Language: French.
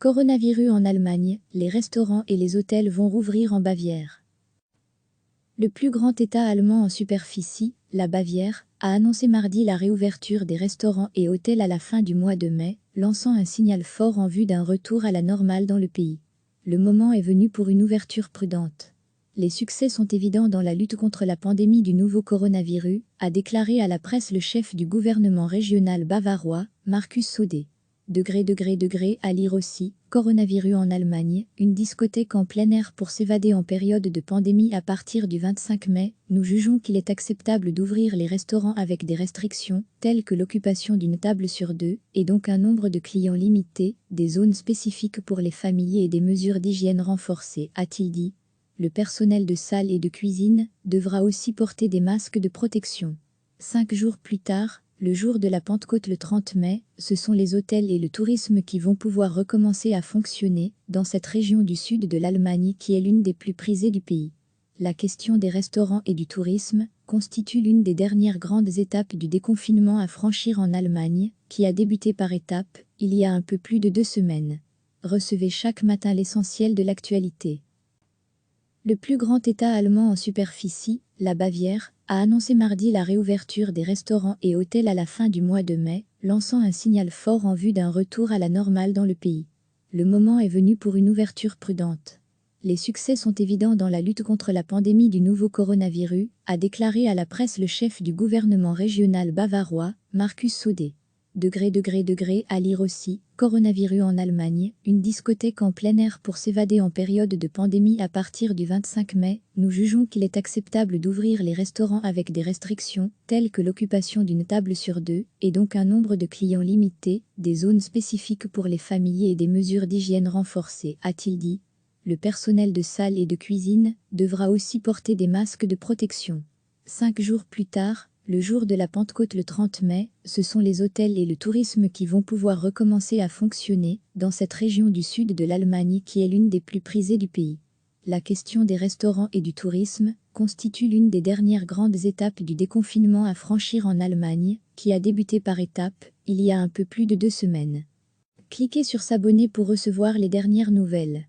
Coronavirus en Allemagne, les restaurants et les hôtels vont rouvrir en Bavière. Le plus grand État allemand en superficie, la Bavière, a annoncé mardi la réouverture des restaurants et hôtels à la fin du mois de mai, lançant un signal fort en vue d'un retour à la normale dans le pays. Le moment est venu pour une ouverture prudente. Les succès sont évidents dans la lutte contre la pandémie du nouveau coronavirus, a déclaré à la presse le chef du gouvernement régional bavarois, Markus Söder. À lire aussi, coronavirus en Allemagne, une discothèque en plein air pour s'évader en période de pandémie à partir du 25 mai, nous jugeons qu'il est acceptable d'ouvrir les restaurants avec des restrictions, telles que l'occupation d'une table sur deux, et donc un nombre de clients limité, des zones spécifiques pour les familles et des mesures d'hygiène renforcées, a-t-il dit. Le personnel de salle et de cuisine devra aussi porter des masques de protection. 5 jours plus tard, le jour de la Pentecôte le 30 mai, ce sont les hôtels et le tourisme qui vont pouvoir recommencer à fonctionner dans cette région du sud de l'Allemagne qui est l'une des plus prisées du pays. La question des restaurants et du tourisme constitue l'une des dernières grandes étapes du déconfinement à franchir en Allemagne, qui a débuté par étapes il y a un peu plus de 2 semaines. Recevez chaque matin l'essentiel de l'actualité. Le plus grand État allemand en superficie, la Bavière, a annoncé mardi la réouverture des restaurants et hôtels à la fin du mois de mai, lançant un signal fort en vue d'un retour à la normale dans le pays. Le moment est venu pour une ouverture prudente. Les succès sont évidents dans la lutte contre la pandémie du nouveau coronavirus, a déclaré à la presse le chef du gouvernement régional bavarois, Markus Söder. À lire aussi, coronavirus en Allemagne, une discothèque en plein air pour s'évader en période de pandémie à partir du 25 mai, nous jugeons qu'il est acceptable d'ouvrir les restaurants avec des restrictions, telles que l'occupation d'une table sur deux, et donc un nombre de clients limité, des zones spécifiques pour les familles et des mesures d'hygiène renforcées, a-t-il dit. Le personnel de salle et de cuisine devra aussi porter des masques de protection. 5 jours plus tard, le jour de la Pentecôte le 30 mai, ce sont les hôtels et le tourisme qui vont pouvoir recommencer à fonctionner dans cette région du sud de l'Allemagne qui est l'une des plus prisées du pays. La question des restaurants et du tourisme constitue l'une des dernières grandes étapes du déconfinement à franchir en Allemagne, qui a débuté par étapes il y a un peu plus de 2 semaines. Cliquez sur s'abonner pour recevoir les dernières nouvelles.